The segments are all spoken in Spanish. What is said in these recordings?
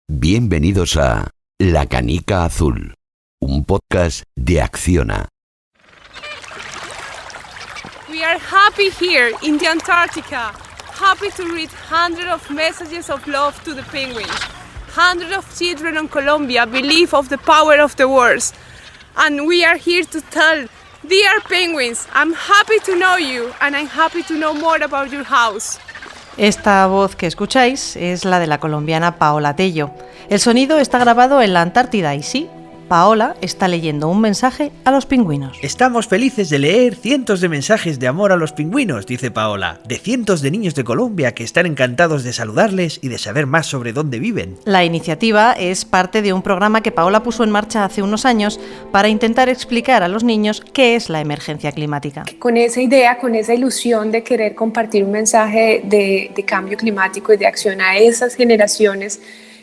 Bienvenidos a La Canica Azul, un podcast de Acciona. We are happy here in the Antarctica, happy to read hundreds of messages of love to the penguins. Hundreds of children in Colombia believe of the power of the words, and we are here to tell, dear penguins, I'm happy to know you, and I'm happy to know more about your house. Esta voz que escucháis es la de la colombiana Paola Tello. El sonido está grabado en la Antártida y sí, Paola está leyendo un mensaje a los pingüinos. Estamos felices de leer cientos de mensajes de amor a los pingüinos, dice Paola, de cientos de niños de Colombia que están encantados de saludarles y de saber más sobre dónde viven. La iniciativa es parte de un programa que Paola puso en marcha hace unos años para intentar explicar a los niños qué es la emergencia climática. Con esa idea, con esa ilusión de querer compartir un mensaje de cambio climático y de acción a esas generaciones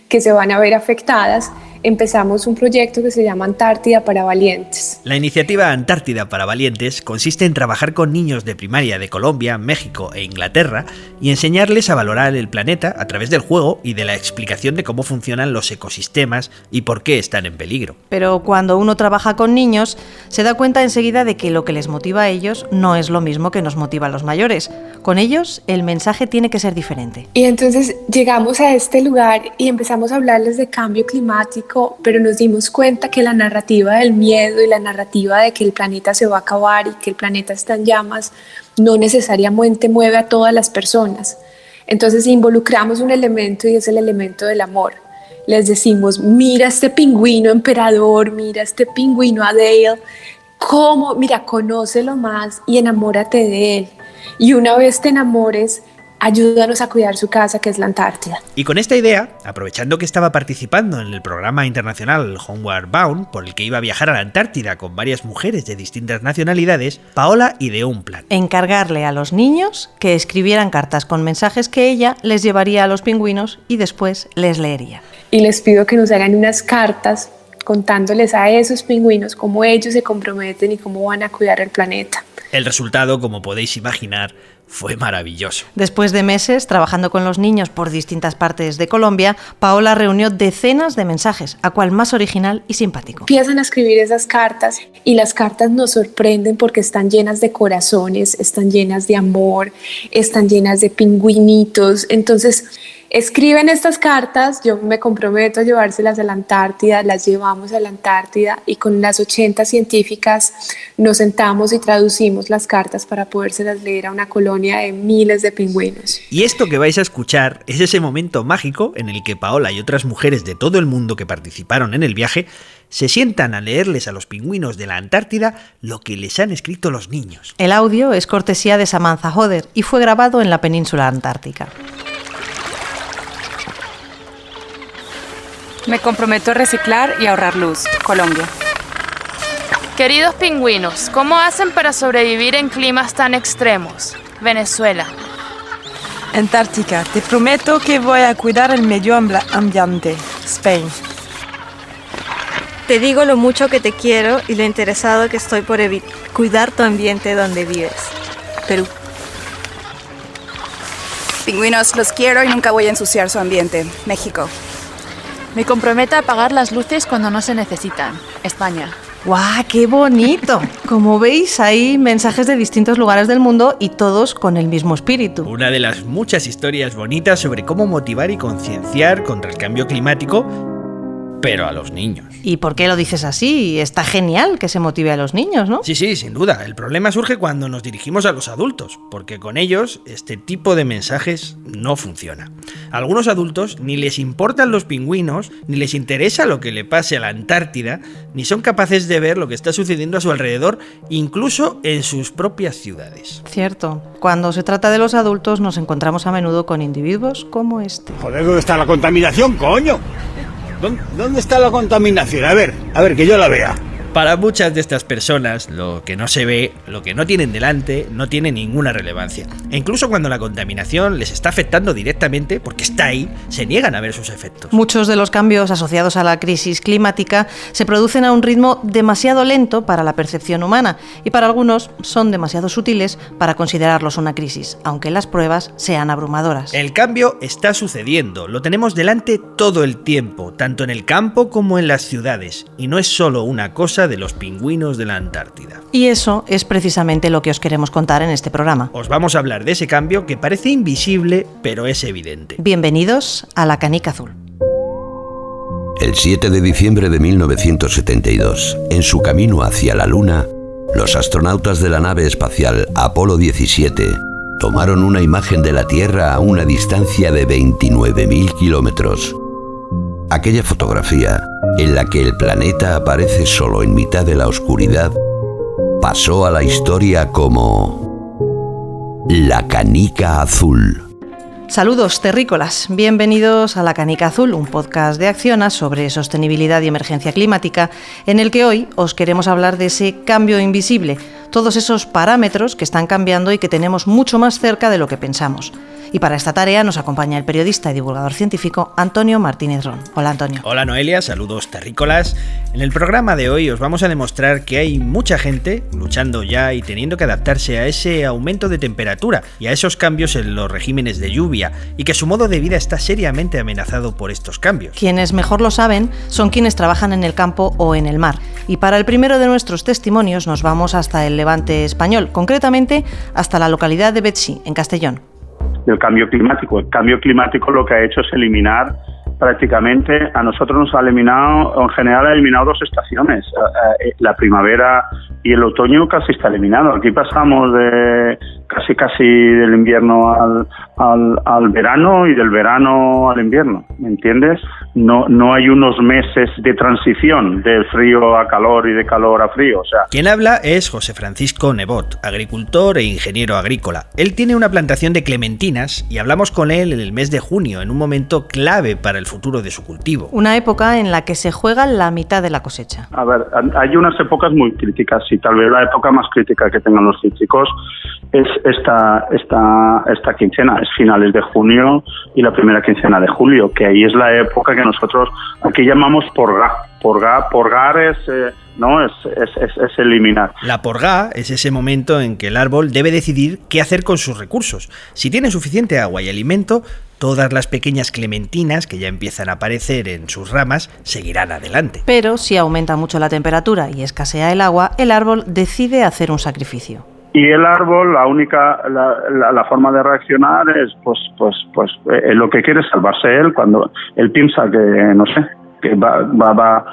que se van a ver afectadas, empezamos un proyecto que se llama Antártida para Valientes. La iniciativa Antártida para Valientes consiste en trabajar con niños de primaria de Colombia, México e Inglaterra y enseñarles a valorar el planeta a través del juego y de la explicación de cómo funcionan los ecosistemas y por qué están en peligro. Pero cuando uno trabaja con niños, se da cuenta enseguida de que lo que les motiva a ellos no es lo mismo que nos motiva a los mayores. Con ellos, el mensaje tiene que ser diferente. Y entonces llegamos a este lugar y empezamos a hablarles de cambio climático, pero nos dimos cuenta que la narrativa del miedo y la narrativa de que el planeta se va a acabar y que el planeta está en llamas no necesariamente mueve a todas las personas. Entonces involucramos un elemento y es el elemento del amor. Les decimos, mira este pingüino emperador, mira este pingüino Adele, mira, conócelo más y enamórate de él. Y una vez te enamores, ayúdanos a cuidar su casa, que es la Antártida. Y con esta idea, aprovechando que estaba participando en el programa internacional Homeward Bound, por el que iba a viajar a la Antártida con varias mujeres de distintas nacionalidades, Paola ideó un plan. Encargarle a los niños que escribieran cartas con mensajes que ella les llevaría a los pingüinos y después les leería. Y les pido que nos hagan unas cartas contándoles a esos pingüinos cómo ellos se comprometen y cómo van a cuidar el planeta. El resultado, como podéis imaginar, fue maravilloso. Después de meses trabajando con los niños por distintas partes de Colombia, Paola reunió decenas de mensajes, a cual más original y simpático. Empiezan a escribir esas cartas y las cartas nos sorprenden porque están llenas de corazones, están llenas de amor, están llenas de pingüinitos. Entonces escriben estas cartas, yo me comprometo a llevárselas a la Antártida, las llevamos a la Antártida y con las 80 científicas nos sentamos y traducimos las cartas para podérselas leer a una colonia de miles de pingüinos. Y esto que vais a escuchar es ese momento mágico en el que Paola y otras mujeres de todo el mundo que participaron en el viaje se sientan a leerles a los pingüinos de la Antártida lo que les han escrito los niños. El audio es cortesía de Samantha Hodder y fue grabado en la península antártica. Me comprometo a reciclar y ahorrar luz. Colombia. Queridos pingüinos, ¿cómo hacen para sobrevivir en climas tan extremos? Venezuela. Antártica, te prometo que voy a cuidar el medio ambiente. Spain. Te digo lo mucho que te quiero y lo interesado que estoy por cuidar tu ambiente donde vives. Perú. Pingüinos, los quiero y nunca voy a ensuciar su ambiente. México. Me comprometo a apagar las luces cuando no se necesitan. España. ¡Guau, qué bonito! Como veis, hay mensajes de distintos lugares del mundo y todos con el mismo espíritu. Una de las muchas historias bonitas sobre cómo motivar y concienciar contra el cambio climático, pero a los niños. ¿Y por qué lo dices así? Está genial que se motive a los niños, ¿no? Sí, sin duda. El problema surge cuando nos dirigimos a los adultos, porque con ellos este tipo de mensajes no funciona. A algunos adultos ni les importan los pingüinos, ni les interesa lo que le pase a la Antártida, ni son capaces de ver lo que está sucediendo a su alrededor, incluso en sus propias ciudades. Cierto. Cuando se trata de los adultos nos encontramos a menudo con individuos como este. Joder, ¿dónde está la contaminación, coño? ¿Dónde está la contaminación? A ver, que yo la vea. Para muchas de estas personas, lo que no se ve, lo que no tienen delante, no tiene ninguna relevancia. E incluso cuando la contaminación les está afectando directamente, porque está ahí, se niegan a ver sus efectos. Muchos de los cambios asociados a la crisis climática se producen a un ritmo demasiado lento para la percepción humana y para algunos son demasiado sutiles para considerarlos una crisis, aunque las pruebas sean abrumadoras. El cambio está sucediendo, lo tenemos delante todo el tiempo, tanto en el campo como en las ciudades, y no es solo una cosa de los pingüinos de la Antártida. Y eso es precisamente lo que os queremos contar en este programa. Os vamos a hablar de ese cambio que parece invisible, pero es evidente. Bienvenidos a La Canica Azul. El 7 de diciembre de 1972, en su camino hacia la Luna, los astronautas de la nave espacial Apolo 17 tomaron una imagen de la Tierra a una distancia de 29.000 kilómetros. Aquella fotografía, en la que el planeta aparece solo en mitad de la oscuridad, pasó a la historia como La Canica Azul. Saludos terrícolas, bienvenidos a La Canica Azul, un podcast de Acciona sobre sostenibilidad y emergencia climática, en el que hoy os queremos hablar de ese cambio invisible, todos esos parámetros que están cambiando y que tenemos mucho más cerca de lo que pensamos. Y para esta tarea nos acompaña el periodista y divulgador científico Antonio Martínez Ron. Hola, Antonio. Hola, Noelia, saludos terrícolas. En el programa de hoy os vamos a demostrar que hay mucha gente luchando ya y teniendo que adaptarse a ese aumento de temperatura y a esos cambios en los regímenes de lluvia, y que su modo de vida está seriamente amenazado por estos cambios. Quienes mejor lo saben son quienes trabajan en el campo o en el mar. Y para el primero de nuestros testimonios nos vamos hasta el Levante español, concretamente hasta la localidad de Betxí, en Castellón. Del cambio climático. El cambio climático lo que ha hecho es eliminar prácticamente, a nosotros nos ha eliminado, en general ha eliminado 2 estaciones. La primavera y el otoño casi está eliminado. Aquí pasamos de casi del invierno al verano y del verano al invierno, ¿me entiendes? No hay unos meses de transición de frío a calor y de calor a frío. O sea. Quien habla es José Francisco Nebot, agricultor e ingeniero agrícola. Él tiene una plantación de clementinas y hablamos con él en el mes de junio, en un momento clave para el futuro de su cultivo. Una época en la que se juega la mitad de la cosecha. A ver, hay unas épocas muy críticas y tal vez la época más crítica que tengan los cítricos es esta quincena, es finales de junio y la primera quincena de julio, que ahí es la época que nosotros aquí llamamos porgar. Porgar es eliminar. La porgá es ese momento en que el árbol debe decidir qué hacer con sus recursos. Si tiene suficiente agua y alimento, todas las pequeñas clementinas que ya empiezan a aparecer en sus ramas seguirán adelante. Pero si aumenta mucho la temperatura y escasea el agua, el árbol decide hacer un sacrificio. Y el árbol, la forma de reaccionar es, lo que quiere es salvarse él cuando él piensa que va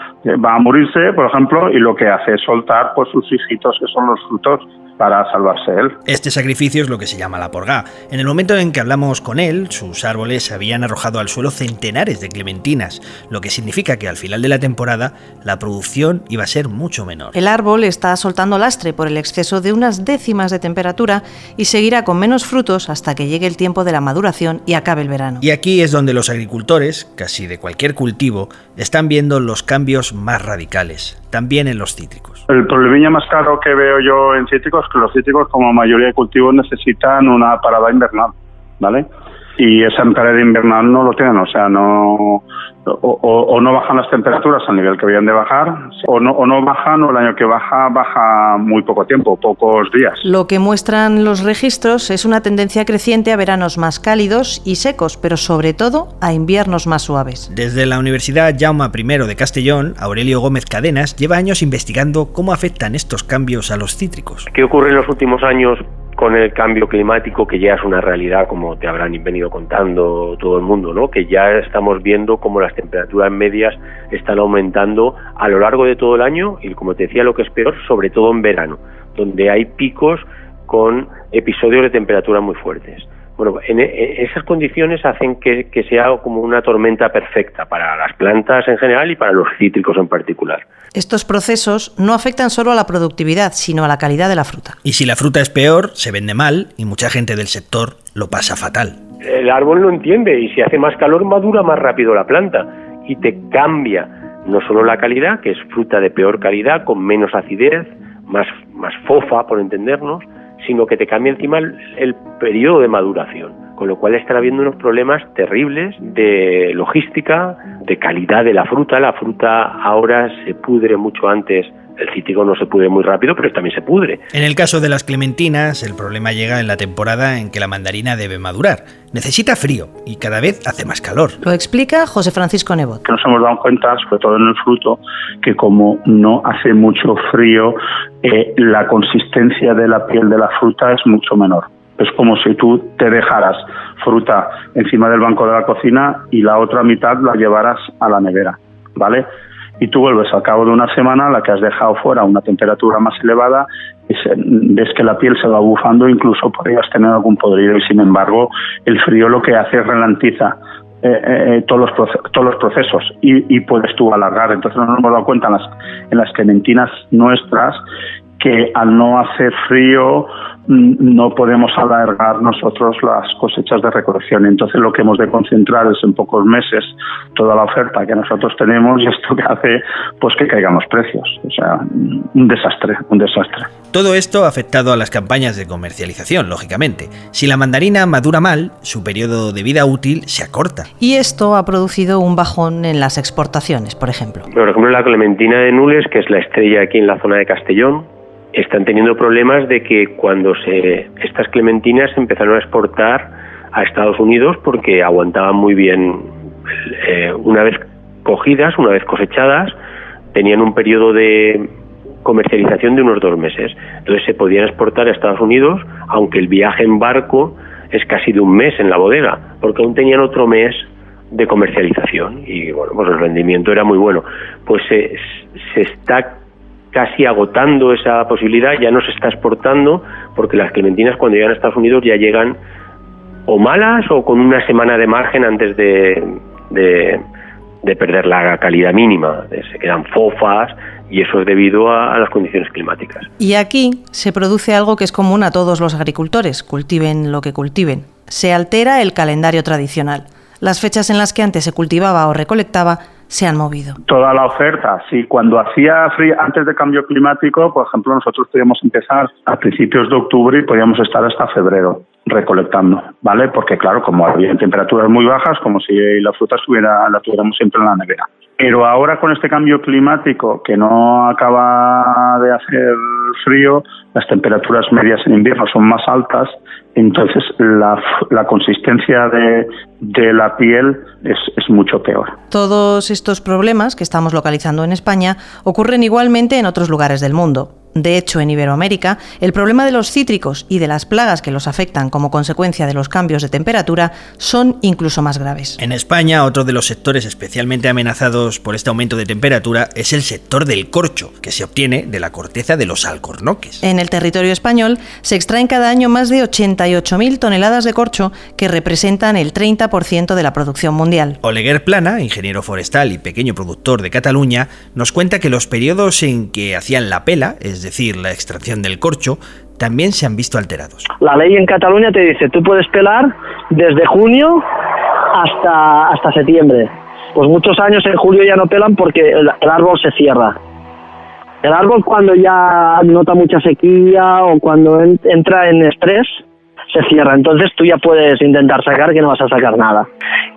a morirse, por ejemplo, y lo que hace es soltar sus hijitos, que son los frutos, para salvarse él. Este sacrificio es lo que se llama la porgá. En el momento en que hablamos con él, sus árboles habían arrojado al suelo centenares de clementinas, lo que significa que al final de la temporada la producción iba a ser mucho menor. El árbol está soltando lastre por el exceso de unas décimas de temperatura y seguirá con menos frutos hasta que llegue el tiempo de la maduración y acabe el verano. Y aquí es donde los agricultores, casi de cualquier cultivo, están viendo los cambios más radicales, también en los cítricos. El problemilla más claro que veo yo en cítricos es que los cítricos, como mayoría de cultivos, necesitan una parada invernal, ¿vale? Y esa parada invernal no lo tienen, o sea, no bajan las temperaturas al nivel que habían de bajar, o no bajan, o el año que baja muy poco tiempo, pocos días. Lo que muestran los registros es una tendencia creciente a veranos más cálidos y secos, pero sobre todo a inviernos más suaves. Desde la Universidad Jaume I de Castellón, Aurelio Gómez Cadenas lleva años investigando cómo afectan estos cambios a los cítricos. ¿Qué ocurre en los últimos años con el cambio climático, que ya es una realidad, como te habrán venido contando todo el mundo, ¿no? Que ya estamos viendo cómo las temperaturas medias están aumentando a lo largo de todo el año y, como te decía, lo que es peor, sobre todo en verano, donde hay picos con episodios de temperatura muy fuertes. Bueno, en esas condiciones hacen que sea como una tormenta perfecta para las plantas en general y para los cítricos en particular. Estos procesos no afectan solo a la productividad, sino a la calidad de la fruta. Y si la fruta es peor, se vende mal y mucha gente del sector lo pasa fatal. El árbol no entiende y si hace más calor madura más rápido la planta y te cambia no solo la calidad, que es fruta de peor calidad, con menos acidez, más fofa, por entendernos, sino que te cambia encima el periodo de maduración, con lo cual están habiendo unos problemas terribles de logística, de calidad de la fruta. La fruta ahora se pudre mucho antes. El cítrico no se pudre muy rápido, pero también se pudre. En el caso de las clementinas, el problema llega en la temporada en que la mandarina debe madurar. Necesita frío y cada vez hace más calor. Lo explica José Francisco Nebot. Nos hemos dado cuenta, sobre todo en el fruto, que como no hace mucho frío, la consistencia de la piel de la fruta es mucho menor. Es como si tú te dejaras fruta encima del banco de la cocina y la otra mitad la llevaras a la nevera, ¿vale? Y tú vuelves al cabo de una semana, la que has dejado fuera a una temperatura más elevada, ves que la piel se va bufando, incluso podrías tener algún podrido, y sin embargo el frío lo que hace es ralentiza todos los procesos y puedes tú alargar. Entonces nos hemos dado cuenta en las clementinas nuestras que al no hacer frío no podemos alargar nosotros las cosechas de recolección. Entonces lo que hemos de concentrar es en pocos meses toda la oferta que nosotros tenemos, y esto que hace pues que caigamos precios. O sea, un desastre. Todo esto ha afectado a las campañas de comercialización, lógicamente. Si la mandarina madura mal, su periodo de vida útil se acorta. Y esto ha producido un bajón en las exportaciones, por ejemplo. Por ejemplo, la clementina de Nules, que es la estrella aquí en la zona de Castellón, están teniendo problemas de que cuando estas clementinas se empezaron a exportar a Estados Unidos porque aguantaban muy bien, una vez cogidas, una vez cosechadas, tenían un periodo de comercialización de unos 2 meses. Entonces se podían exportar a Estados Unidos, aunque el viaje en barco es casi de 1 mes en la bodega, porque aún tenían otro mes de comercialización y bueno, pues el rendimiento era muy bueno. Pues se está casi agotando esa posibilidad, ya no se está exportando, porque las clementinas cuando llegan a Estados Unidos ya llegan o malas o con una semana de margen antes de perder la calidad mínima, se quedan fofas, y eso es debido a las condiciones climáticas. Y aquí se produce algo que es común a todos los agricultores, cultiven lo que cultiven. Se altera el calendario tradicional. Las fechas en las que antes se cultivaba o recolectaba se han movido. Toda la oferta, sí. Cuando hacía frío, antes del cambio climático, por ejemplo, nosotros podíamos empezar a principios de octubre y podíamos estar hasta febrero recolectando, ¿vale? Porque claro, como había temperaturas muy bajas, como si la fruta la tuviéramos siempre en la nevera. Pero ahora con este cambio climático que no acaba de hacer frío, las temperaturas medias en invierno son más altas, entonces la consistencia de la piel es mucho peor. Todos estos problemas que estamos localizando en España ocurren igualmente en otros lugares del mundo. De hecho, en Iberoamérica, el problema de los cítricos y de las plagas que los afectan como consecuencia de los cambios de temperatura son incluso más graves. En España, otro de los sectores especialmente amenazados por este aumento de temperatura es el sector del corcho, que se obtiene de la corteza de los alcornoques. En el territorio español se extraen cada año más de 88.000 toneladas de corcho, que representan el 30% de la producción mundial. Oleguer Plana, ingeniero forestal y pequeño productor de Cataluña, nos cuenta que los periodos en que hacían la pela, es decir, la extracción del corcho, también se han visto alterados. La ley en Cataluña te dice, tú puedes pelar desde junio hasta septiembre. Pues muchos años en julio ya no pelan porque el árbol se cierra. El árbol, cuando ya nota mucha sequía o cuando entra en estrés, se cierra. Entonces tú ya puedes intentar sacar, que no vas a sacar nada.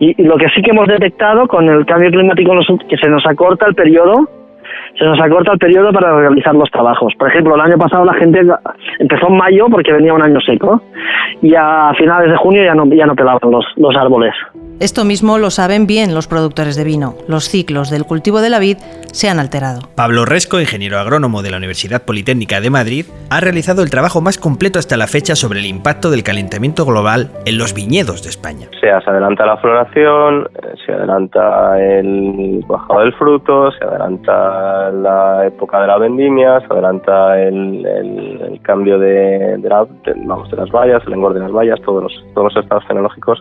Y lo que sí que hemos detectado con el cambio climático, que se nos acorta el periodo para realizar los trabajos. Por ejemplo, el año pasado la gente empezó en mayo porque venía un año seco, y a finales de junio ya no pelaban los árboles. Esto mismo lo saben bien los productores de vino. Los ciclos del cultivo de la vid se han alterado. Pablo Resco, ingeniero agrónomo de la Universidad Politécnica de Madrid, ha realizado el trabajo más completo hasta la fecha sobre el impacto del calentamiento global en los viñedos de España. Se adelanta la floración, se adelanta el bajado del fruto, se adelanta la época de la vendimia, se adelanta el cambio de las bayas, el engorde de las bayas, todos los estados fenológicos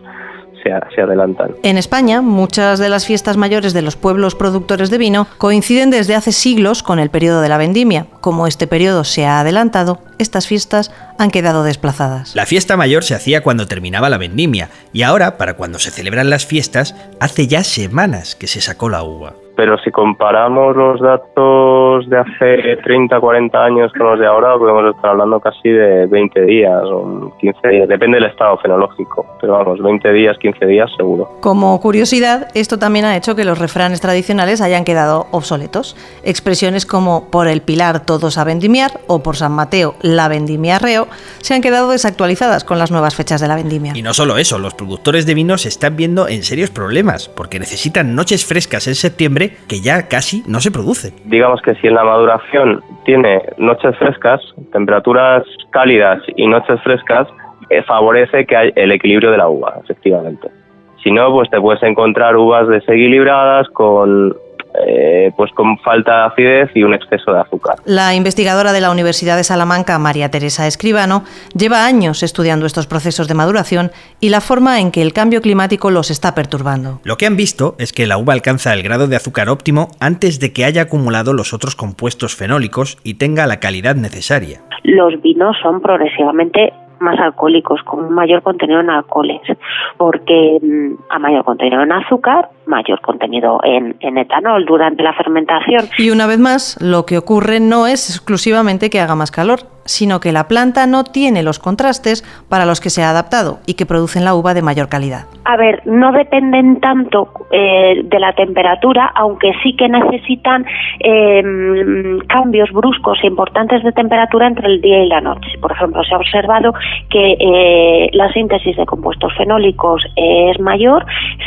se adelantan. En España, muchas de las fiestas mayores de los pueblos productores de vino coinciden desde hace siglos con el periodo de la vendimia. Como este periodo se ha adelantado, estas fiestas han quedado desplazadas. La fiesta mayor se hacía cuando terminaba la vendimia, y ahora, para cuando se celebran las fiestas, hace ya semanas que se sacó la uva. pero si comparamos los datos de hace 30, 40 años con los de ahora, podemos estar hablando casi de 20 días o 15 días, depende del estado fenológico, pero vamos, 20 días, 15 días seguro. Como curiosidad, esto también ha hecho que los refranes tradicionales hayan quedado obsoletos. Expresiones como por el Pilar todos a vendimiar o por San Mateo la vendimia arreo se han quedado desactualizadas con las nuevas fechas de la vendimia. Y no solo eso, los productores de vinos se están viendo en serios problemas porque necesitan noches frescas en septiembre que ya casi no se producen. Digamos que si en la maduración tiene noches frescas, temperaturas cálidas y noches frescas, favorece que haya el equilibrio de la uva, efectivamente. Si no, pues te puedes encontrar uvas desequilibradas con falta de acidez y un exceso de azúcar. La investigadora de la Universidad de Salamanca, María Teresa Escribano, lleva años estudiando estos procesos de maduración y la forma en que el cambio climático los está perturbando. Lo que han visto es que la uva alcanza el grado de azúcar óptimo antes de que haya acumulado los otros compuestos fenólicos y tenga la calidad necesaria. Los vinos son progresivamente más alcohólicos, con un mayor contenido en alcoholes, porque a mayor contenido en azúcar, mayor contenido en etanol durante la fermentación. Y una vez más, lo que ocurre no es exclusivamente que haga más calor, sino que la planta no tiene los contrastes para los que se ha adaptado y que producen la uva de mayor calidad. A ver, no dependen tanto de la temperatura, aunque sí que necesitan cambios bruscos e importantes de temperatura entre el día y la noche. Por ejemplo, se ha observado que la síntesis de compuestos fenólicos es mayor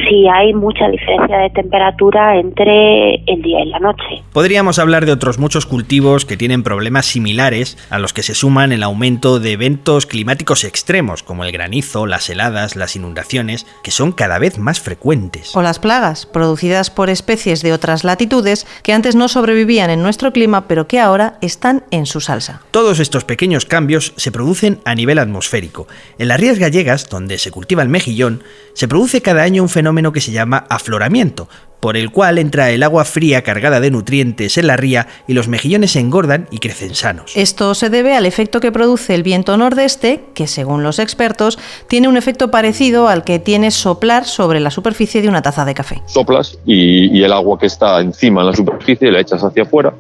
si hay mucha diferencia de temperatura entre el día y la noche. Podríamos hablar de otros muchos cultivos que tienen problemas similares a los que se suman el aumento de eventos climáticos extremos, como el granizo, las heladas, las inundaciones, que son cada vez más frecuentes. O las plagas, producidas por especies de otras latitudes que antes no sobrevivían en nuestro clima, pero que ahora están en su salsa. Todos estos pequeños cambios se producen a nivel atmosférico. En las rías gallegas, donde se cultiva el mejillón, se produce cada año un fenómeno que se llama afloramiento, por el cual entra el agua fría cargada de nutrientes en la ría y los mejillones se engordan y crecen sanos. Esto se debe al efecto que produce el viento nordeste, que según los expertos tiene un efecto parecido al que tiene soplar sobre la superficie de una taza de café. Soplas y el agua que está encima en la superficie la echas hacia afuera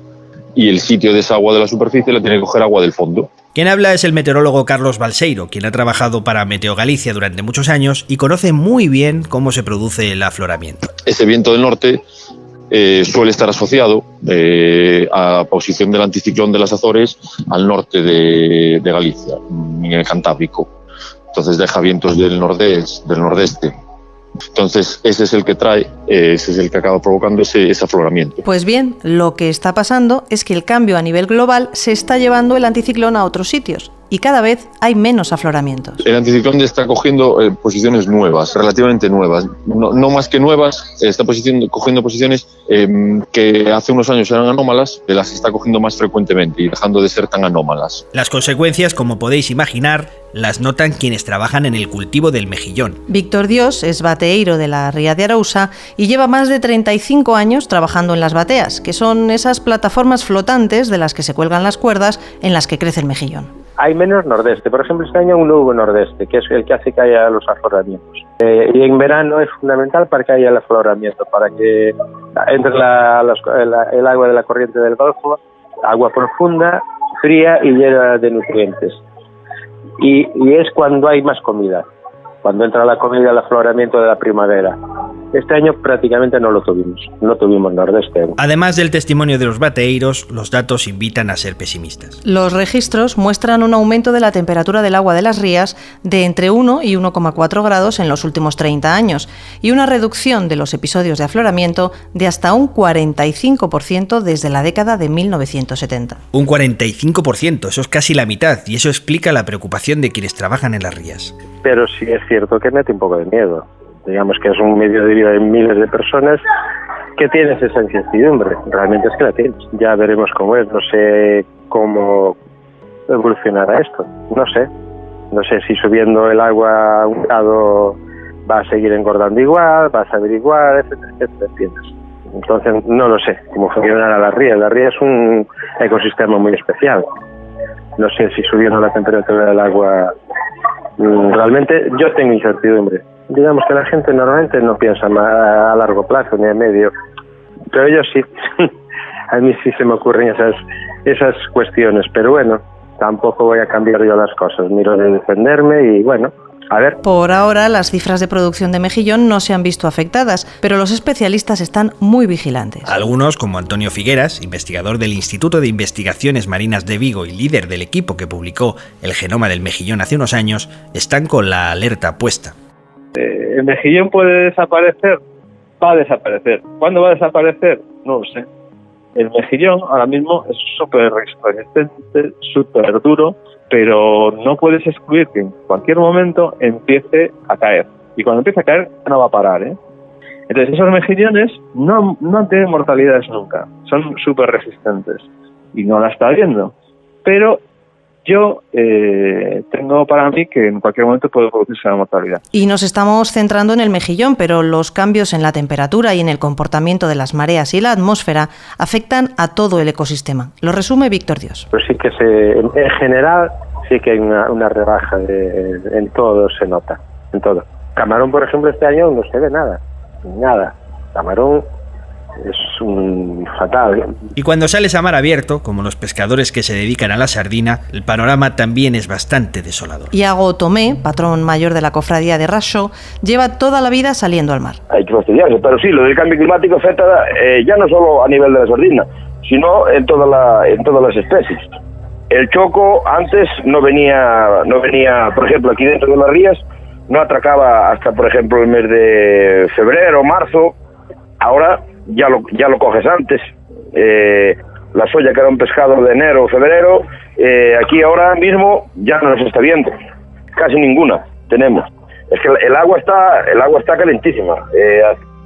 y el sitio de esa agua de la superficie la tiene que coger agua del fondo. Quien habla es el meteorólogo Carlos Balseiro, quien ha trabajado para Meteo Galicia durante muchos años y conoce muy bien cómo se produce el afloramiento. Ese viento del norte suele estar asociado a la posición del anticiclón de las Azores al norte de Galicia, en el Cantábrico. Entonces deja vientos del nordeste. Entonces ese es el que ese es el que acaba provocando ese afloramiento. Pues bien, lo que está pasando es que el cambio a nivel global se está llevando el anticiclón a otros sitios y cada vez hay menos afloramientos. El anticiclón está cogiendo posiciones nuevas, relativamente nuevas, no más que nuevas, está cogiendo posiciones que hace unos años eran anómalas, las está cogiendo más frecuentemente y dejando de ser tan anómalas. Las consecuencias, como podéis imaginar, las notan quienes trabajan en el cultivo del mejillón. Víctor Dios es bateeiro de la Ría de Arousa y lleva más de 35 años trabajando en las bateas, que son esas plataformas flotantes de las que se cuelgan las cuerdas en las que crece el mejillón. Hay menos nordeste. Por ejemplo, este año no hubo nordeste, que es el que hace que haya los afloramientos. Y en verano es fundamental para que haya el afloramiento, para que entre el agua de la corriente del Golfo, agua profunda, fría y llena de nutrientes. Y es cuando hay más comida, cuando entra la comida, el afloramiento de la primavera. Este año prácticamente no tuvimos nordeste. Además del testimonio de los bateeiros, los datos invitan a ser pesimistas. Los registros muestran un aumento de la temperatura del agua de las rías de entre 1 y 1,4 grados en los últimos 30 años y una reducción de los episodios de afloramiento de hasta un 45% desde la década de 1970. Un 45%, eso es casi la mitad, y eso explica la preocupación de quienes trabajan en las rías. Pero sí es cierto que mete un poco de miedo. Digamos que es un medio de vida de miles de personas que tienes esa incertidumbre. Realmente es que la tienes. Ya veremos cómo es. No sé cómo evolucionará esto. No sé si subiendo el agua a un grado va a seguir engordando igual, va a saber igual, etcétera, ¿entiendes? Entonces no lo sé cómo funcionará la ría. La ría es un ecosistema muy especial. No sé si subiendo la temperatura del agua... Realmente yo tengo incertidumbre. Digamos que la gente normalmente no piensa a largo plazo ni a medio. pero yo sí. A mí sí se me ocurren esas cuestiones, pero bueno, tampoco voy a cambiar yo las cosas. Miro de defenderme y bueno, a ver. Por ahora, las cifras de producción de mejillón no se han visto afectadas, pero los especialistas están muy vigilantes. Algunos, como Antonio Figueras, investigador del Instituto de Investigaciones Marinas de Vigo y líder del equipo que publicó el genoma del mejillón hace unos años, están con la alerta puesta. ¿El mejillón puede desaparecer? Va a desaparecer. ¿Cuándo va a desaparecer? No lo sé. El mejillón ahora mismo es súper resistente, súper duro, pero no puedes excluir que en cualquier momento empiece a caer. Y cuando empiece a caer, no va a parar, ¿eh? Entonces esos mejillones no tienen mortalidades nunca. Son súper resistentes. Y no la está viendo. Pero yo tengo para mí que en cualquier momento puede producirse la mortalidad. Y nos estamos centrando en el mejillón, pero los cambios en la temperatura y en el comportamiento de las mareas y la atmósfera afectan a todo el ecosistema. Lo resume Víctor Dios. Pues sí que en general sí que hay una rebaja en todo, se nota, en todo. Camarón, por ejemplo, este año no se ve nada. Camarón es un fatal. Y cuando sales a mar abierto, como los pescadores que se dedican a la sardina, el panorama también es bastante desolador. Iago Tomé, patrón mayor de la cofradía de Raxó, lleva toda la vida saliendo al mar. Hay que fastidiarse, pero sí, lo del cambio climático afecta ya no solo a nivel de la sardina, sino en todas las especies. El choco antes no venía, por ejemplo, aquí dentro de las rías, no atracaba hasta, por ejemplo, el mes de febrero, marzo. Ahora ya lo coges antes. La soya, que era un pescado de enero o febrero, aquí ahora mismo ya no nos está viendo. Casi ninguna tenemos. Es que el agua está calentísima.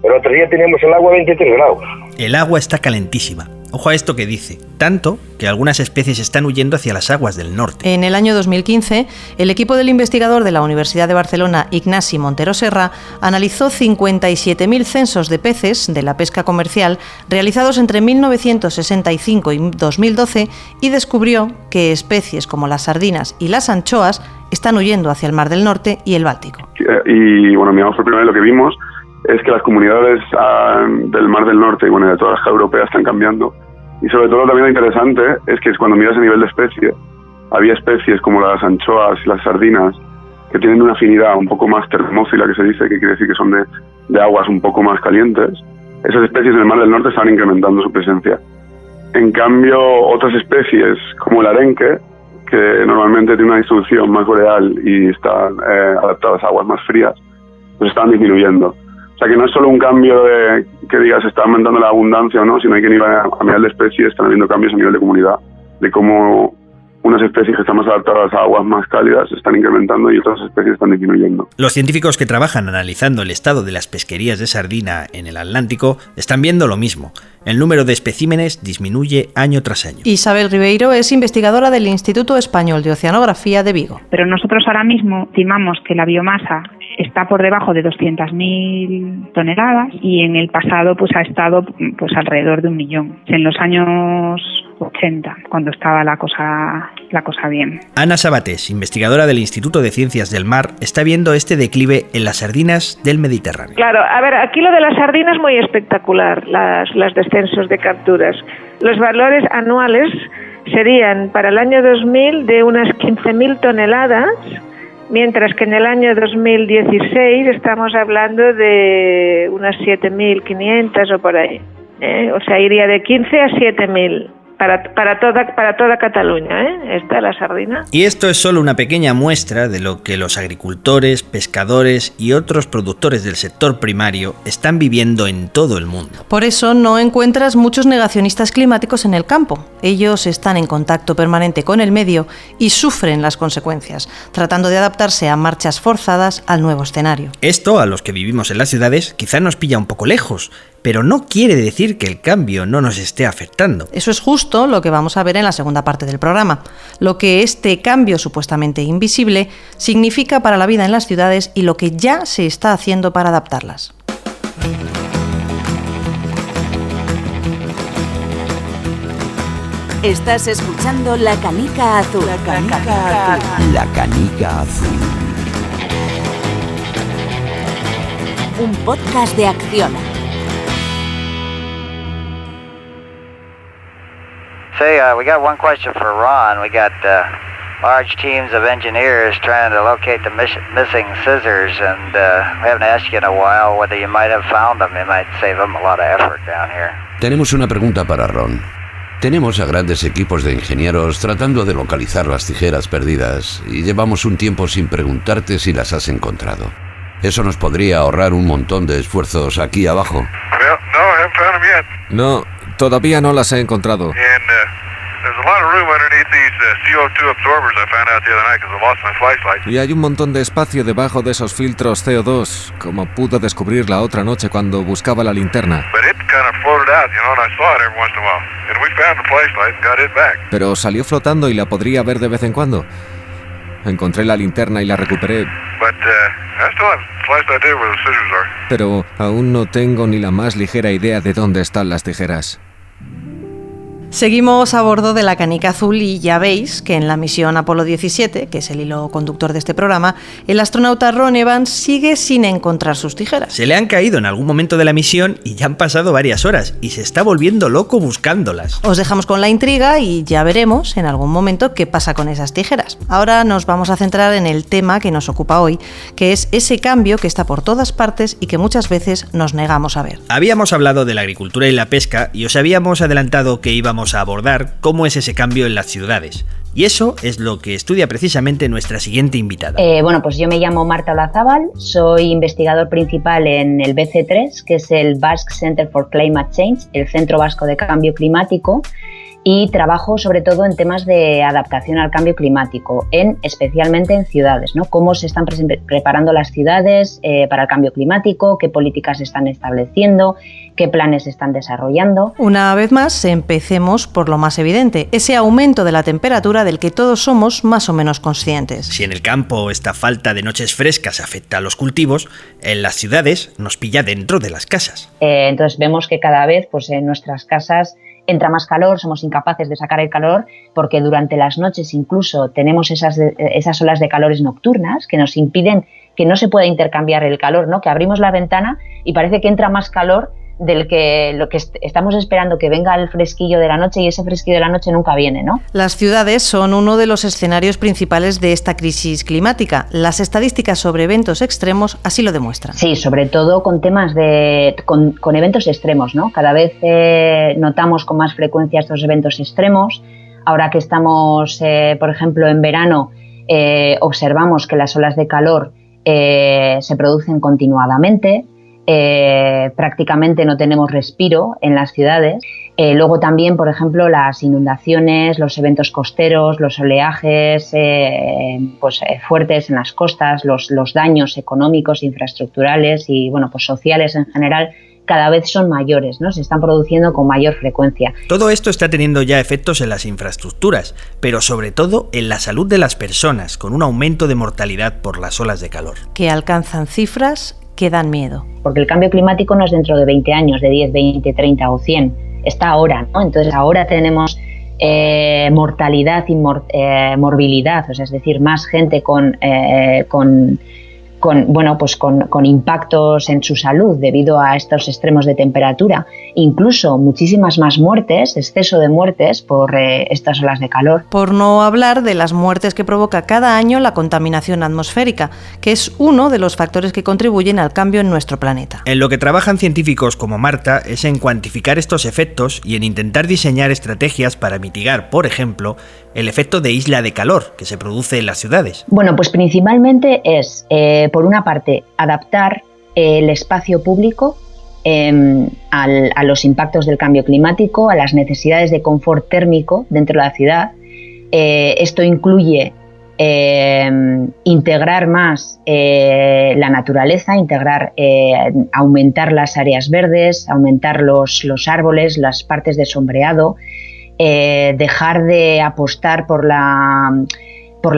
El otro día teníamos el agua a 23 grados. El agua está calentísima. Ojo a esto que dice, tanto que algunas especies están huyendo hacia las aguas del norte. En el año 2015, el equipo del investigador de la Universidad de Barcelona, Ignasi Montero Serra, analizó 57.000 censos de peces de la pesca comercial realizados entre 1965 y 2012 y descubrió que especies como las sardinas y las anchoas están huyendo hacia el Mar del Norte y el Báltico. Y bueno, miramos por primera vez lo que vimos es que las comunidades del Mar del Norte y de todas las europeas están cambiando. Y sobre todo también lo interesante es que cuando miras a nivel de especie, había especies como las anchoas y las sardinas que tienen una afinidad un poco más termófila, que se dice, que quiere decir que son de aguas un poco más calientes. Esas especies en el Mar del Norte están incrementando su presencia. En cambio, otras especies como el arenque, que normalmente tiene una distribución más boreal y están adaptadas a aguas más frías, pues están disminuyendo. O sea que no es solo un cambio de que digas está aumentando la abundancia o no, sino hay que ir a nivel de especies, están habiendo cambios a nivel de comunidad, de cómo unas especies que están más adaptadas a aguas más cálidas están incrementando y otras especies están disminuyendo. Los científicos que trabajan analizando el estado de las pesquerías de sardina en el Atlántico están viendo lo mismo. El número de especímenes disminuye año tras año. Isabel Ribeiro es investigadora del Instituto Español de Oceanografía de Vigo. Pero nosotros ahora mismo estimamos que la biomasa está por debajo de 200.000 toneladas y en el pasado ha estado alrededor de 1 millón. En los años 80, cuando estaba la cosa bien. Ana Sabatés, investigadora del Instituto de Ciencias del Mar, está viendo este declive en las sardinas del Mediterráneo. Claro, a ver, aquí lo de las sardinas es muy espectacular, los descensos de capturas. Los valores anuales serían para el año 2000 de unas 15.000 toneladas, mientras que en el año 2016 estamos hablando de unas 7.500 o por ahí. O sea, iría de 15 a 7.000 para toda Cataluña, está la sardina. Y esto es solo una pequeña muestra de lo que los agricultores, pescadores y otros productores del sector primario están viviendo en todo el mundo. Por eso no encuentras muchos negacionistas climáticos en el campo. Ellos están en contacto permanente con el medio y sufren las consecuencias, tratando de adaptarse a marchas forzadas al nuevo escenario. Esto, a los que vivimos en las ciudades, quizá nos pilla un poco lejos, pero no quiere decir que el cambio no nos esté afectando. Eso es justo lo que vamos a ver en la segunda parte del programa, lo que este cambio supuestamente invisible significa para la vida en las ciudades y lo que ya se está haciendo para adaptarlas. Estás escuchando La Canica Azul. La Canica Azul. Un podcast de Acciona. Say, we got one question for Ron. We got large teams of engineers trying to locate the missing scissors, and we haven't asked you in a while whether you might have found them. It might save them a lot of effort down here. Tenemos una pregunta para Ron. Tenemos a grandes equipos de ingenieros tratando de localizar las tijeras perdidas y llevamos un tiempo sin preguntarte si las has encontrado. Eso nos podría ahorrar un montón de esfuerzos aquí abajo. No, todavía no las he encontrado. Y hay un montón de espacio debajo de esos filtros CO2, como pude descubrir la otra noche cuando buscaba la linterna. Pero salió flotando y la podría ver de vez en cuando. Encontré la linterna y la recuperé. Pero aún no tengo ni la más ligera idea de dónde están las tijeras. Seguimos a bordo de la Canica Azul y ya veis que en la misión Apolo 17, que es el hilo conductor de este programa, el astronauta Ron Evans sigue sin encontrar sus tijeras. Se le han caído en algún momento de la misión y ya han pasado varias horas y se está volviendo loco buscándolas. Os dejamos con la intriga y ya veremos en algún momento qué pasa con esas tijeras. Ahora nos vamos a centrar en el tema que nos ocupa hoy, que es ese cambio que está por todas partes y que muchas veces nos negamos a ver. Habíamos hablado de la agricultura y la pesca y os habíamos adelantado que íbamos a abordar cómo es ese cambio en las ciudades. Y eso es lo que estudia precisamente nuestra siguiente invitada. Bueno, pues yo me llamo Marta Olazábal, soy investigador principal en el BC3, que es el Basque Center for Climate Change, el Centro Vasco de Cambio Climático, y trabajo sobre todo en temas de adaptación al cambio climático, especialmente en ciudades, ¿no? Cómo se están preparando las ciudades para el cambio climático, qué políticas se están estableciendo, qué planes se están desarrollando. Una vez más, empecemos por lo más evidente, ese aumento de la temperatura del que todos somos más o menos conscientes. Si en el campo esta falta de noches frescas afecta a los cultivos, en las ciudades nos pilla dentro de las casas. Entonces vemos que cada vez pues, en nuestras casas entra más calor, somos incapaces de sacar el calor porque durante las noches incluso tenemos esas olas de calores nocturnas que nos impiden que no se pueda intercambiar el calor, ¿no? Que abrimos la ventana y parece que entra más calor del que lo que estamos esperando que venga el fresquillo de la noche y ese fresquillo de la noche nunca viene, ¿no? Las ciudades son uno de los escenarios principales de esta crisis climática. Las estadísticas sobre eventos extremos así lo demuestran. Sí, sobre todo con temas con eventos extremos, ¿no? Cada vez notamos con más frecuencia estos eventos extremos. Ahora que estamos, por ejemplo, en verano, observamos que las olas de calor se producen continuadamente. Prácticamente no tenemos respiro en las ciudades. Luego también, por ejemplo, las inundaciones, los eventos costeros, los oleajes fuertes en las costas, los daños económicos, infraestructurales y bueno, pues sociales en general cada vez son mayores, ¿no? Se están produciendo con mayor frecuencia. Todo esto está teniendo ya efectos en las infraestructuras, pero sobre todo en la salud de las personas, con un aumento de mortalidad por las olas de calor. Que alcanzan cifras que dan miedo. Porque el cambio climático no es dentro de 20 años, de 10, 20, 30 o 100, está ahora, ¿no? Entonces ahora tenemos mortalidad y morbilidad, o sea, es decir, más gente con impactos en su salud debido a estos extremos de temperatura, incluso muchísimas más muertes, exceso de muertes por estas olas de calor. Por no hablar de las muertes que provoca cada año la contaminación atmosférica, que es uno de los factores que contribuyen al cambio en nuestro planeta. En lo que trabajan científicos como Marta es en cuantificar estos efectos y en intentar diseñar estrategias para mitigar, por ejemplo, el efecto de isla de calor que se produce en las ciudades. Bueno, pues principalmente es, por una parte, adaptar el espacio público a los impactos del cambio climático, a las necesidades de confort térmico dentro de la ciudad. Esto incluye integrar más la naturaleza, aumentar las áreas verdes, aumentar los árboles, las partes de sombreado, dejar de apostar por la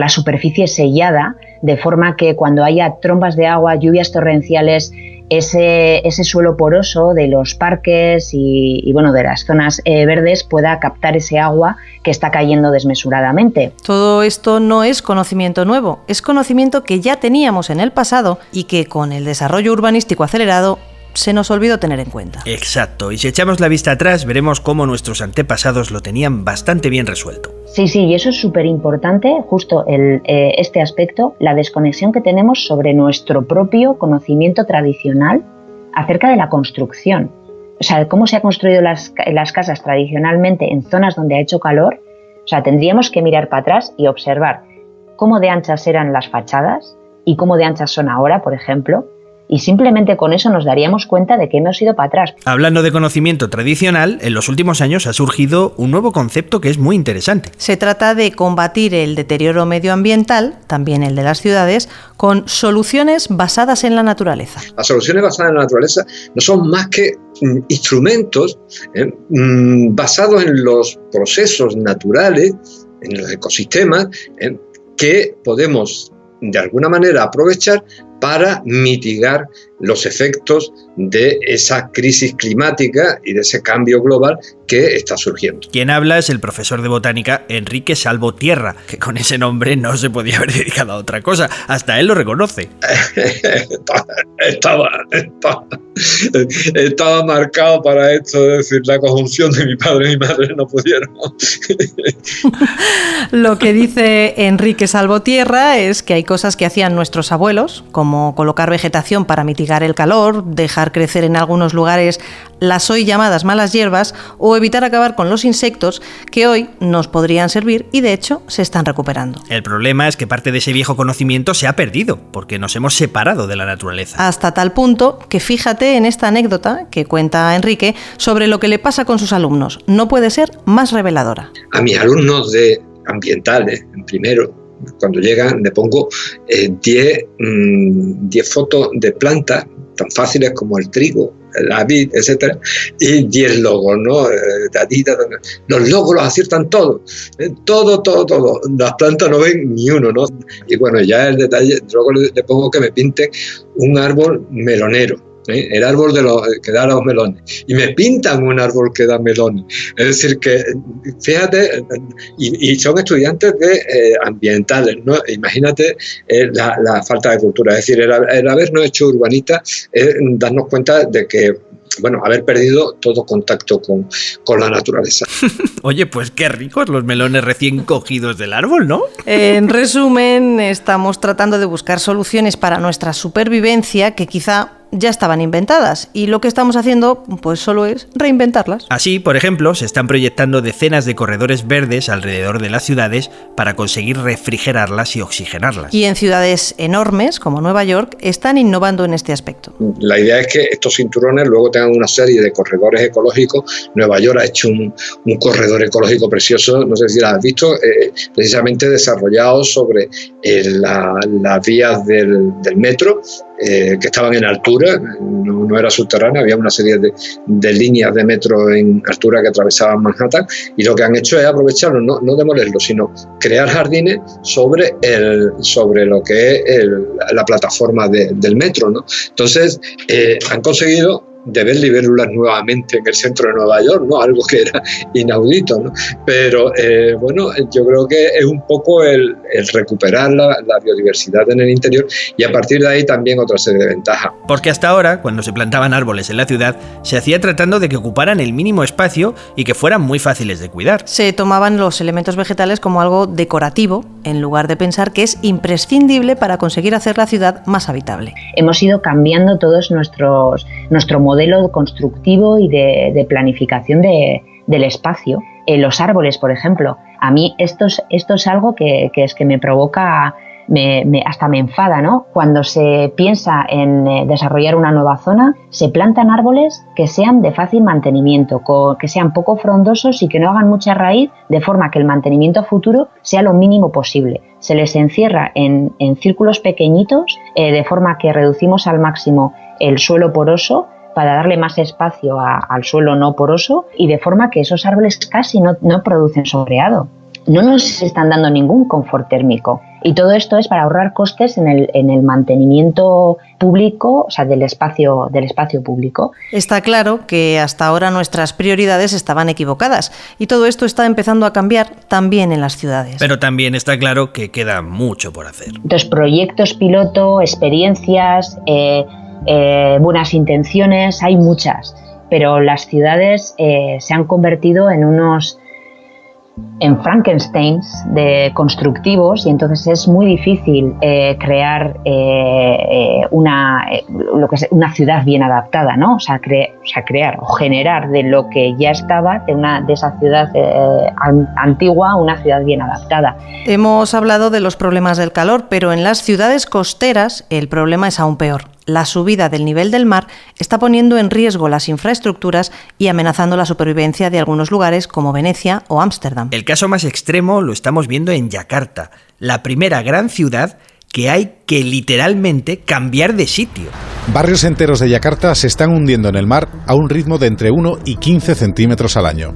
superficie sellada, de forma que cuando haya trombas de agua, lluvias torrenciales, ese suelo poroso de los parques y de las zonas verdes pueda captar ese agua que está cayendo desmesuradamente. Todo esto no es conocimiento nuevo, es conocimiento que ya teníamos en el pasado y que con el desarrollo urbanístico acelerado se nos olvidó tener en cuenta. Exacto, y si echamos la vista atrás veremos cómo nuestros antepasados lo tenían bastante bien resuelto. Sí, y eso es súper importante, justo este aspecto, la desconexión que tenemos sobre nuestro propio conocimiento tradicional acerca de la construcción. O sea, cómo se ha construido las casas tradicionalmente en zonas donde ha hecho calor. O sea, tendríamos que mirar para atrás y observar cómo de anchas eran las fachadas y cómo de anchas son ahora, por ejemplo, y simplemente con eso nos daríamos cuenta de que hemos ido para atrás. Hablando de conocimiento tradicional, en los últimos años ha surgido un nuevo concepto que es muy interesante. Se trata de combatir el deterioro medioambiental, también el de las ciudades, con soluciones basadas en la naturaleza. Las soluciones basadas en la naturaleza no son más que instrumentos basados en los procesos naturales, en los ecosistemas, que podemos de alguna manera aprovechar para mitigar los efectos de esa crisis climática y de ese cambio global que está surgiendo. Quien habla es el profesor de botánica Enrique Salvo-Tierra, que con ese nombre no se podía haber dedicado a otra cosa. Hasta él lo reconoce. Estaba marcado para esto, es decir, la conjunción de mi padre y mi madre no pudieron. Lo que dice Enrique Salvo-Tierra es que hay cosas que hacían nuestros abuelos, como colocar vegetación para mitigar el calor, dejar crecer en algunos lugares las hoy llamadas malas hierbas o evitar acabar con los insectos que hoy nos podrían servir y de hecho se están recuperando. El problema es que parte de ese viejo conocimiento se ha perdido porque nos hemos separado de la naturaleza. Hasta tal punto que fíjate en esta anécdota que cuenta Enrique sobre lo que le pasa con sus alumnos. No puede ser más reveladora. A mis alumnos de ambientales, en primero, cuando llegan le pongo 10 fotos de plantas tan fáciles como el trigo, la vid, etcétera, y 10 logos, ¿no? Los logos los aciertan todos, todo. Las plantas no ven ni uno, ¿no? Y bueno, ya el detalle, luego le pongo que me pinten un árbol melonero. El árbol que da los melones, y me pintan un árbol que da melones, es decir que fíjate, y son estudiantes de ambientales, ¿no? Imagínate la falta de cultura, es decir, el habernos hecho urbanistas es darnos cuenta de que, bueno, haber perdido todo contacto con la naturaleza. Oye, pues qué ricos los melones recién cogidos del árbol, ¿no? En resumen, estamos tratando de buscar soluciones para nuestra supervivencia que quizá ya estaban inventadas y lo que estamos haciendo pues solo es reinventarlas. Así, por ejemplo, se están proyectando decenas de corredores verdes alrededor de las ciudades para conseguir refrigerarlas y oxigenarlas. Y en ciudades enormes como Nueva York están innovando en este aspecto. La idea es que estos cinturones luego tengan una serie de corredores ecológicos. Nueva York ha hecho un corredor ecológico precioso, no sé si lo has visto, precisamente desarrollado sobre las vías del metro, que estaban en altura, no era subterránea, había una serie de líneas de metro en altura que atravesaban Manhattan, y lo que han hecho es aprovecharlo, no demolerlo, sino crear jardines sobre lo que es la plataforma del metro, ¿no? Entonces han conseguido de ver libélulas nuevamente en el centro de Nueva York, ¿no? Algo que era inaudito, ¿no? Pero bueno, yo creo que es un poco el recuperar la biodiversidad en el interior y a partir de ahí también otra serie de ventajas. Porque hasta ahora, cuando se plantaban árboles en la ciudad, se hacía tratando de que ocuparan el mínimo espacio y que fueran muy fáciles de cuidar. Se tomaban los elementos vegetales como algo decorativo, en lugar de pensar que es imprescindible para conseguir hacer la ciudad más habitable. Hemos ido cambiando todos nuestro modelo constructivo y de planificación del espacio. Los árboles, por ejemplo, a mí esto es algo que me provoca, hasta me enfada, ¿no? Cuando se piensa en desarrollar una nueva zona, se plantan árboles que sean de fácil mantenimiento, que sean poco frondosos y que no hagan mucha raíz, de forma que el mantenimiento futuro sea lo mínimo posible. Se les encierra en círculos pequeñitos, de forma que reducimos al máximo el suelo poroso, para darle más espacio al suelo no poroso, y de forma que esos árboles casi no producen sombreado. No nos están dando ningún confort térmico. Y todo esto es para ahorrar costes en el mantenimiento público, o sea, del espacio público. Está claro que hasta ahora nuestras prioridades estaban equivocadas y todo esto está empezando a cambiar también en las ciudades. Pero también está claro que queda mucho por hacer. Entonces, proyectos piloto, experiencias, buenas intenciones, hay muchas, pero las ciudades se han convertido en Frankensteins de constructivos, y entonces es muy difícil crear una ciudad bien adaptada, ¿no? O sea, crear o generar de lo que ya estaba, de esa ciudad antigua, una ciudad bien adaptada. Hemos hablado de los problemas del calor, pero en las ciudades costeras el problema es aún peor. La subida del nivel del mar está poniendo en riesgo las infraestructuras y amenazando la supervivencia de algunos lugares como Venecia o Ámsterdam. El caso más extremo lo estamos viendo en Yakarta, la primera gran ciudad que hay que literalmente cambiar de sitio. Barrios enteros de Yakarta se están hundiendo en el mar a un ritmo de entre 1 y 15 centímetros al año.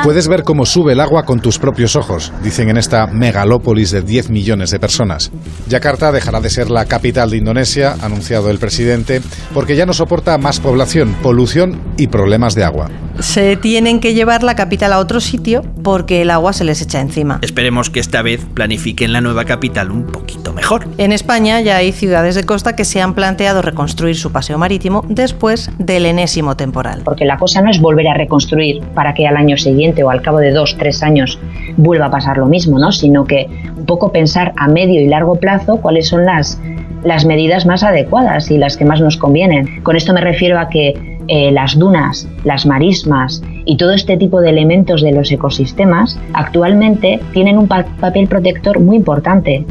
Puedes ver cómo sube el agua con tus propios ojos, dicen en esta megalópolis de 10 millones de personas. Yakarta dejará de ser la capital de Indonesia, ha anunciado el presidente, porque ya no soporta más población, polución y problemas de agua. Se tienen que llevar la capital a otro sitio porque el agua se les echa encima. Esperemos que esta vez planifiquen la nueva capital un poquito mejor. En España ya hay ciudades de costa que se han planteado reconstruir su paseo marítimo después del enésimo temporal. Porque la cosa no es volver a reconstruir para que al año siguiente o al cabo de 2-3 años vuelva a pasar lo mismo, ¿no? Sino que un poco pensar a medio y largo plazo cuáles son las medidas más adecuadas y las que más nos convienen. Con esto me refiero a que las dunas, las marismas y todo este tipo de elementos de los ecosistemas actualmente tienen un papel protector muy importante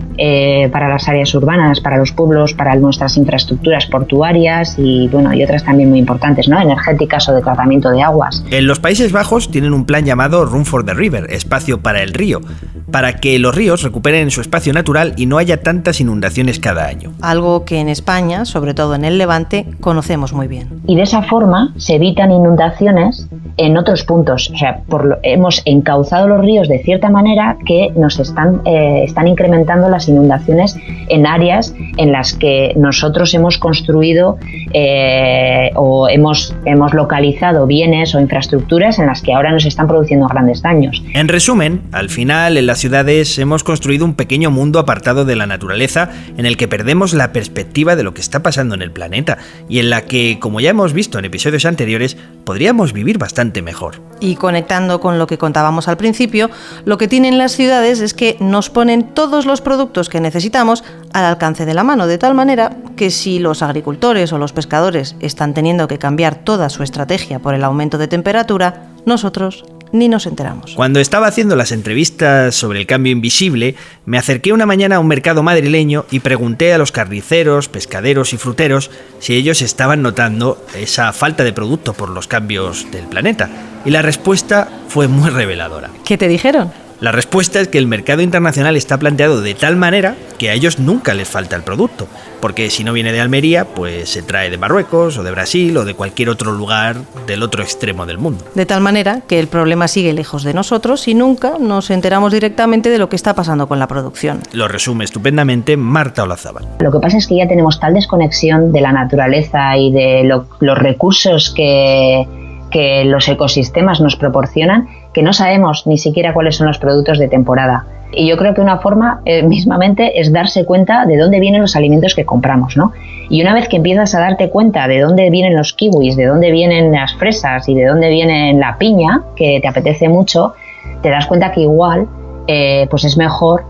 para las áreas urbanas, para los pueblos, para nuestras infraestructuras portuarias y otras también muy importantes, ¿no? Energéticas o de tratamiento de aguas. En los Países Bajos tienen un plan llamado Room for the River, espacio para el río, para que los ríos recuperen su espacio natural y no haya tantas inundaciones cada año. Algo que en España, sobre todo en el Levante, conocemos muy bien. Y de esa forma se evitan inundaciones en otros puntos. O sea, hemos encauzado los ríos de cierta manera que nos están incrementando las inundaciones en áreas en las que nosotros hemos construido o hemos localizado bienes o infraestructuras en las que ahora nos están produciendo grandes daños. En resumen, al final en las ciudades hemos construido un pequeño mundo apartado de la naturaleza en el que perdemos la perspectiva de lo que está pasando en el planeta y en la que, como ya hemos visto en episodios anteriores, podríamos vivir bastante mejor. Y conectando con lo que contábamos al principio, lo que tienen las ciudades es que nos ponen todos los productos que necesitamos al alcance de la mano, de tal manera que si los agricultores o los pescadores están teniendo que cambiar toda su estrategia por el aumento de temperatura, nosotros ni nos enteramos. Cuando estaba haciendo las entrevistas sobre el cambio invisible, me acerqué una mañana a un mercado madrileño y pregunté a los carniceros, pescaderos y fruteros si ellos estaban notando esa falta de producto por los cambios del planeta. Y la respuesta fue muy reveladora. ¿Qué te dijeron? La respuesta es que el mercado internacional está planteado de tal manera que a ellos nunca les falta el producto, porque si no viene de Almería, pues se trae de Marruecos o de Brasil o de cualquier otro lugar del otro extremo del mundo. De tal manera que el problema sigue lejos de nosotros y nunca nos enteramos directamente de lo que está pasando con la producción. Lo resume estupendamente Marta Olazábal. Lo que pasa es que ya tenemos tal desconexión de la naturaleza y de los recursos que los ecosistemas nos proporcionan, que no sabemos ni siquiera cuáles son los productos de temporada. Y yo creo que una forma mismamente es darse cuenta de dónde vienen los alimentos que compramos, ¿no? Y una vez que empiezas a darte cuenta de dónde vienen los kiwis, de dónde vienen las fresas y de dónde viene la piña, que te apetece mucho, te das cuenta que igual pues es mejor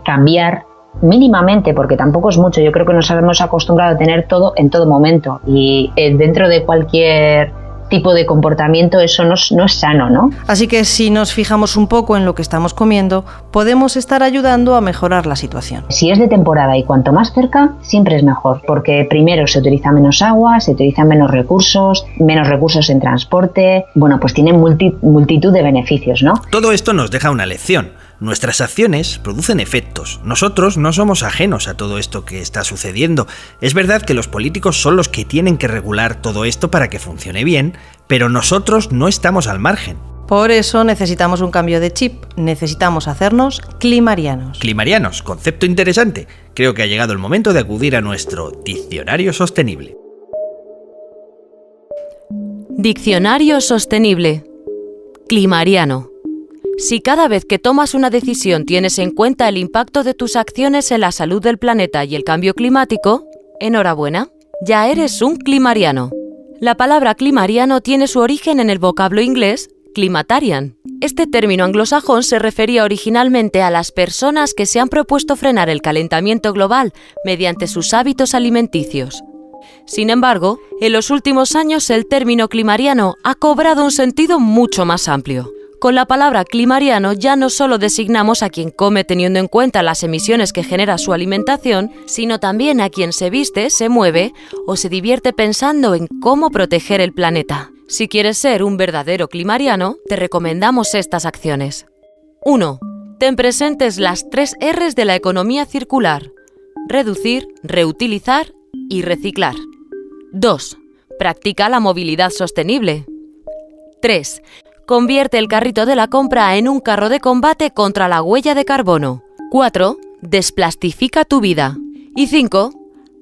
cambiar mínimamente, porque tampoco es mucho. Yo creo que nos hemos acostumbrado a tener todo en todo momento y dentro de cualquier tipo de comportamiento eso no es sano, ¿no? Así que si nos fijamos un poco en lo que estamos comiendo, podemos estar ayudando a mejorar la situación. Si es de temporada y cuanto más cerca, siempre es mejor, porque primero se utiliza menos agua, se utilizan menos recursos en transporte, pues tiene multitud de beneficios, ¿no? Todo esto nos deja una lección. Nuestras acciones producen efectos. Nosotros no somos ajenos a todo esto que está sucediendo. Es verdad que los políticos son los que tienen que regular todo esto para que funcione bien, pero nosotros no estamos al margen. Por eso necesitamos un cambio de chip. Necesitamos hacernos climarianos. Climarianos, concepto interesante. Creo que ha llegado el momento de acudir a nuestro diccionario sostenible. Diccionario sostenible. Climariano. Si cada vez que tomas una decisión tienes en cuenta el impacto de tus acciones en la salud del planeta y el cambio climático, Enhorabuena, ya eres un climariano. La palabra climariano tiene su origen en el vocablo inglés climatarian. Este término anglosajón se refería originalmente a las personas que se han propuesto frenar el calentamiento global mediante sus hábitos alimenticios. Sin embargo, en los últimos años el término climariano ha cobrado un sentido mucho más amplio. Con la palabra climariano ya no solo designamos a quien come teniendo en cuenta las emisiones que genera su alimentación, sino también a quien se viste, se mueve o se divierte pensando en cómo proteger el planeta. Si quieres ser un verdadero climariano, te recomendamos estas acciones. 1. Ten presentes las 3 R's de la economía circular: reducir, reutilizar y reciclar. 2. Practica la movilidad sostenible. 3. Convierte el carrito de la compra en un carro de combate contra la huella de carbono. 4. Desplastifica tu vida. Y 5.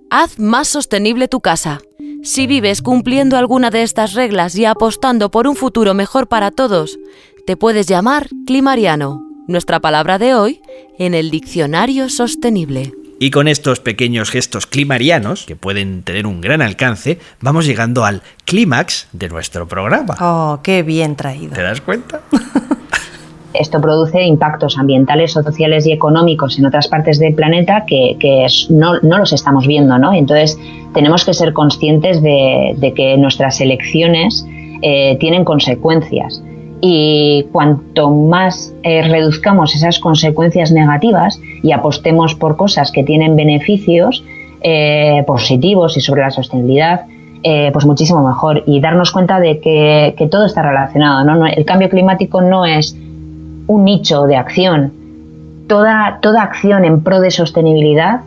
Haz más sostenible tu casa. Si vives cumpliendo alguna de estas reglas y apostando por un futuro mejor para todos, te puedes llamar climariano. Nuestra palabra de hoy en el diccionario sostenible. Y con estos pequeños gestos climarianos, que pueden tener un gran alcance, vamos llegando al clímax de nuestro programa. ¡Oh, qué bien traído! ¿Te das cuenta? Esto produce impactos ambientales, sociales y económicos en otras partes del planeta que no los estamos viendo, ¿no? Entonces, tenemos que ser conscientes de que nuestras elecciones tienen consecuencias. Y cuanto más reduzcamos esas consecuencias negativas y apostemos por cosas que tienen beneficios positivos y sobre la sostenibilidad, pues muchísimo mejor. Y darnos cuenta de que todo está relacionado, ¿no? El cambio climático no es un nicho de acción. Toda acción en pro de sostenibilidad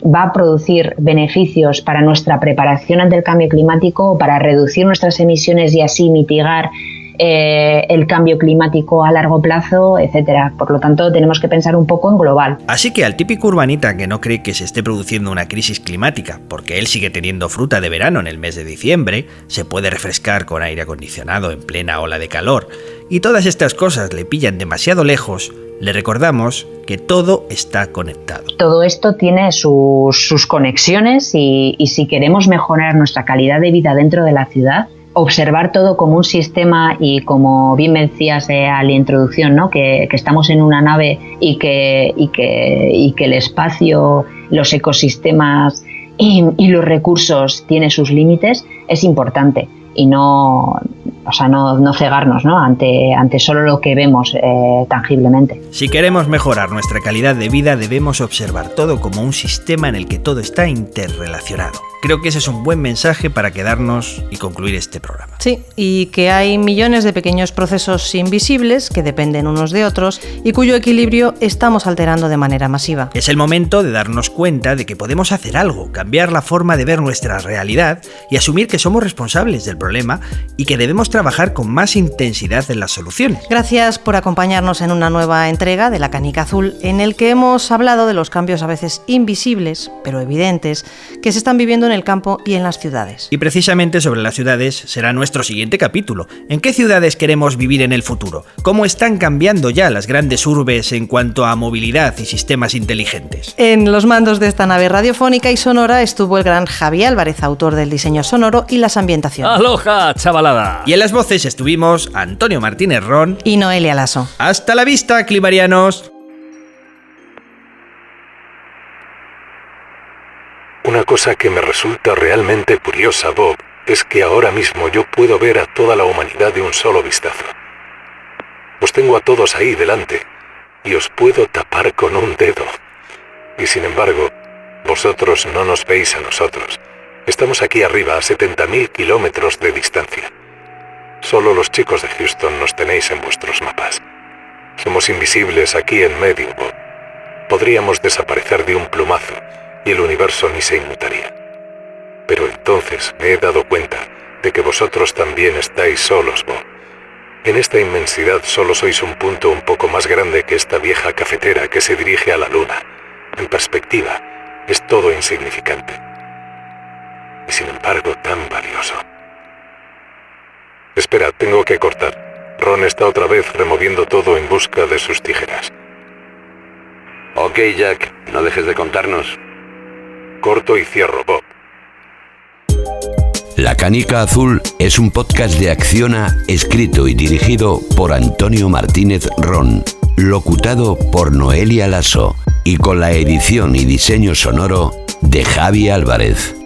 va a producir beneficios para nuestra preparación ante el cambio climático, para reducir nuestras emisiones y así mitigar el cambio climático a largo plazo, etcétera. Por lo tanto, tenemos que pensar un poco en global. Así que al típico urbanita que no cree que se esté produciendo una crisis climática, porque él sigue teniendo fruta de verano en el mes de diciembre, se puede refrescar con aire acondicionado en plena ola de calor, y todas estas cosas le pillan demasiado lejos, le recordamos que todo está conectado. Todo esto tiene sus conexiones y si queremos mejorar nuestra calidad de vida dentro de la ciudad, observar todo como un sistema y como bien me decías a la introducción, ¿no? que estamos en una nave y que el espacio, los ecosistemas y los recursos tienen sus límites, es importante. Y no cegarnos, ¿no? ante solo lo que vemos tangiblemente. Si queremos mejorar nuestra calidad de vida, debemos observar todo como un sistema en el que todo está interrelacionado. Creo que ese es un buen mensaje para quedarnos y concluir este programa. Sí, y que hay millones de pequeños procesos invisibles que dependen unos de otros y cuyo equilibrio estamos alterando de manera masiva. Es el momento de darnos cuenta de que podemos hacer algo, cambiar la forma de ver nuestra realidad y asumir que somos responsables del problema y que debemos trabajar con más intensidad en las soluciones. Gracias por acompañarnos en una nueva entrega de La Canica Azul, en el que hemos hablado de los cambios a veces invisibles, pero evidentes, que se están viviendo en el campo y en las ciudades. Y precisamente sobre las ciudades será nuestro siguiente capítulo. ¿En qué ciudades queremos vivir en el futuro? ¿Cómo están cambiando ya las grandes urbes en cuanto a movilidad y sistemas inteligentes? En los mandos de esta nave radiofónica y sonora estuvo el gran Javi Álvarez, autor del diseño sonoro y las ambientaciones. ¡Aloha, chavalada! Y en las voces estuvimos Antonio Martínez Ron y Noelia Lasso. ¡Hasta la vista, climarianos! Una cosa que me resulta realmente curiosa, Bob, es que ahora mismo yo puedo ver a toda la humanidad de un solo vistazo. Os tengo a todos ahí delante y os puedo tapar con un dedo. Y sin embargo, vosotros no nos veis a nosotros. Estamos aquí arriba a 70.000 kilómetros de distancia. Solo los chicos de Houston nos tenéis en vuestros mapas. Somos invisibles aquí en medio, Bob. Podríamos desaparecer de un plumazo y el universo ni se inmutaría. Pero entonces me he dado cuenta de que vosotros también estáis solos, Bob. En esta inmensidad solo sois un punto un poco más grande que esta vieja cafetera que se dirige a la luna. En perspectiva, es todo insignificante. Y sin embargo, tan valioso. Espera, tengo que cortar. Ron está otra vez removiendo todo en busca de sus tijeras. Ok, Jack, no dejes de contarnos. Corto y cierro, Bob. La Canica Azul es un podcast de Acciona escrito y dirigido por Antonio Martínez Ron, locutado por Noelia Lasso y con la edición y diseño sonoro de Javi Álvarez.